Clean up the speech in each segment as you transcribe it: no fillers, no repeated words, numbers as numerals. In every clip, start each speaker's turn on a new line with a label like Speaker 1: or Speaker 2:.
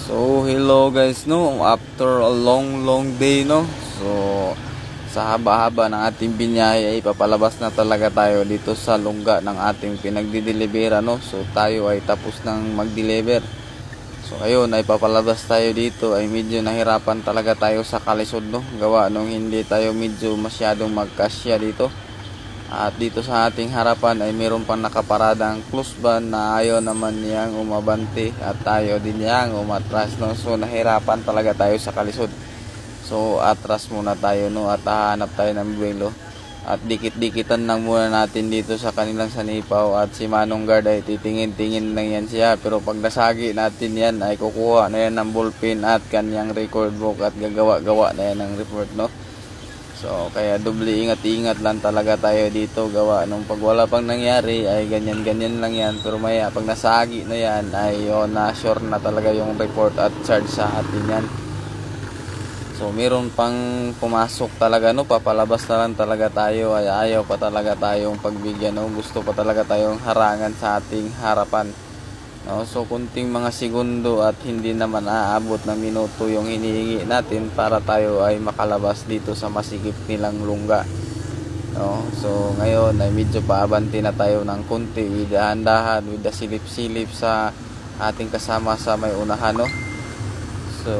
Speaker 1: So hello guys, no, after a long day, no. So sa haba-haba ng ating binyahe ay papalabas na talaga tayo dito sa lungga ng ating pinagdidelibera, no. So tayo ay tapos nang mag-deliver. So ayun, ay papalabas tayo dito, ay medyo nahirapan talaga tayo sa kalisod, no. Gawa nung hindi tayo medyo masyadong magkasya dito. At dito sa ating harapan ay mayroon pang nakaparadang close van na ayaw naman niyang umabante at tayo din niyang umatras, no. So nahirapan talaga tayo sa kalisod. So atras muna tayo, no, at hahanap tayo ng buwelo. At dikit-dikitan lang muna natin dito sa kanilang sanipaw, at si Manong Guard ay titingin-tingin lang yan siya. Pero pag nasagi natin yan ay kukuha na yan ng ballpen at kanyang record book at gagawa-gawa na yan ng report, no. So kaya doble ingat-ingat lang talaga tayo dito, gawa nung pag wala pang nangyari ay ganyan-ganyan lang yan. Pero maya pag nasagi na yan ay na sure na talaga yung report at charge sa atin yan. So meron pang pumasok talaga, no, papalabas na lang talaga tayo, ay ayaw pa talaga tayong pagbigyan, no. Gusto pa talaga tayong harangan sa ating harapan, no. So kunting mga segundo at hindi naman aabot ng minuto yung hinihingi natin para tayo ay makalabas dito sa masikip nilang lungga, no. So ngayon ay medyo paabante na tayo ng konti, with dahan-dahan, with the silip-silip sa ating kasama sa may unahan, no. So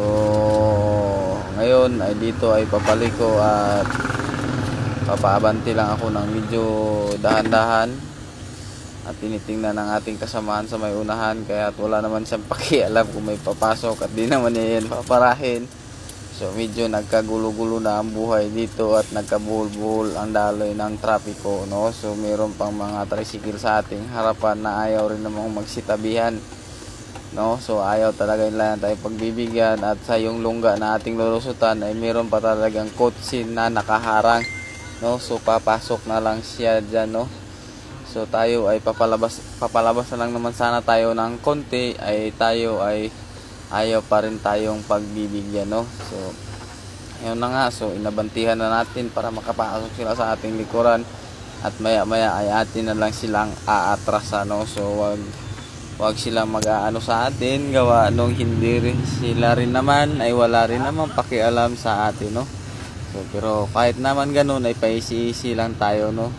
Speaker 1: ngayon ay dito ay papaliko at papaabante lang ako ng medyo dahan-dahan. At tinitingnan ng ating kasamahan sa may unahan, kaya wala naman siyang pakialam kung may papasok at di naman niya yan paparahin. So medyo nagkagulo-gulo na ang buhay dito at nagkabuhol-buhol ang daloy ng trapiko, no. So mayroon pang mga tricycle sa ating harapan na ayaw rin namang magsitabihan, no. So ayaw talaga nila tayo pagbibigyan, at sa yung lungga na ating lulusutan ay mayroon pa talagang kotse na nakaharang, no. So papasok na lang siya dyan, no. So tayo ay papalabas na lang naman sana tayo ng konti, ay tayo ay ayaw pa rin tayong pagbibigyan, no. So ayun na nga, so inabantihan na natin para makapasok sila sa ating likuran, at maya maya ay atin na lang silang aatrasan, no. So wag silang mag-aano sa atin, gawa nung hindi rin sila rin naman ay wala rin naman pakialam sa atin, no. So pero kahit naman ganun ay paisi-isi lang tayo, no.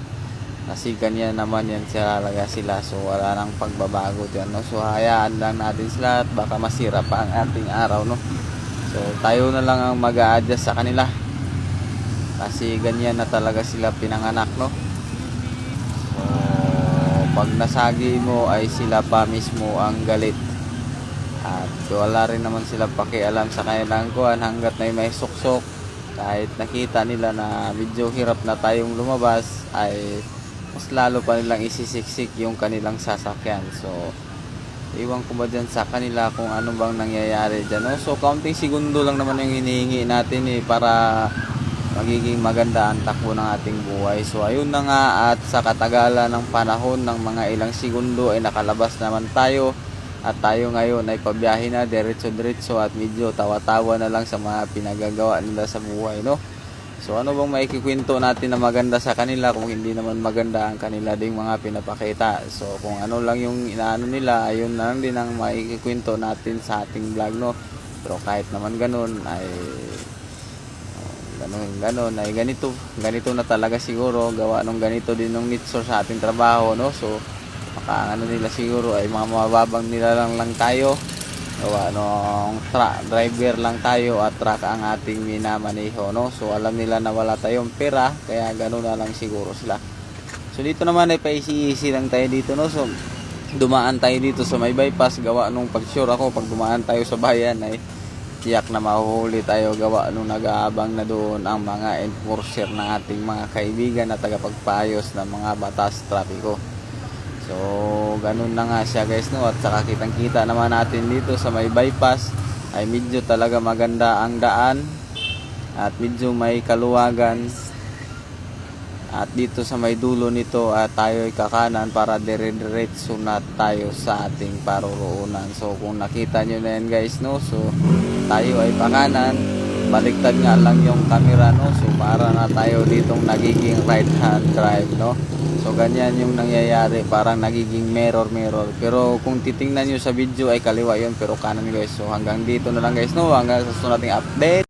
Speaker 1: Kasi ganyan naman yan talaga sila, so wala nang pagbabago dyan, no. So hayaan lang natin sila at baka masira pa ang ating araw, no. So tayo na lang ang mag-a-adjust sa kanila, kasi ganyan na talaga sila pinanganak, no. So pag nasagi mo ay sila pa mismo ang galit, at wala rin naman sila pakialam sa kanilang kuhan hanggat na may suksok. Kahit nakita nila na medyo hirap na tayong lumabas ay mas lalo pa nilang isisiksik yung kanilang sasakyan. So iwan ko ba dyan sa kanila kung ano bang nangyayari dyan, no? So counting segundo lang naman yung hinihingi natin, para magiging maganda ang takbo ng ating buhay. So ayun na nga, at sa katagalan ng panahon ng mga ilang segundo ay nakalabas naman tayo, at tayo ngayon ay pabiyahe na diretso-diretso, at medyo tawa-tawa na lang sa mga pinagagawa nila sa buhay, no. So ano bang maikikwento natin na maganda sa kanila kung hindi naman maganda ang kanila ding mga pinapakita. So kung ano lang yung inaano nila, ayun na lang din ang maikikwento natin sa ating vlog, no. Pero kahit naman ganun ay ganun ay ganito na talaga siguro, gawa nung ganito din nung nitsor sa ating trabaho, no. So ano nila siguro ay mga mababang nila lang tayo, gawa nung driver lang tayo at truck ang ating minamaneho, no. So alam nila na wala tayong pera, kaya gano'n na lang siguro sila. So dito naman ay paisi-isi lang tayo dito, no. So dumaan tayo dito sa may bypass, gawa nung pag sure ako pag dumaan tayo sa bayan ay tiyak na mahuhuli tayo, gawa nung nag-aabang na doon ang mga enforcer ng ating mga kaibigan na tagapagpayos ng mga batas trapiko. So ganun na nga siya, guys, no. At saka kitang kita naman natin dito sa may bypass ay medyo talaga maganda ang daan, at medyo may kaluwagan, at dito sa may dulo nito at tayo ay kakanan para dire-diretso na tayo sa ating paroroonan. So kung nakita nyo na yan, guys, no, so tayo ay pakanan, baliktad nga lang yung camera, no? So para na tayo ditong nagiging right hand drive, no? So ganyan yung nangyayari, parang nagiging mirror. Pero kung titingnan nyo sa video ay kaliwa yun, pero kanan guys. So hanggang dito na lang guys, no? Hanggang sa susunod nating update.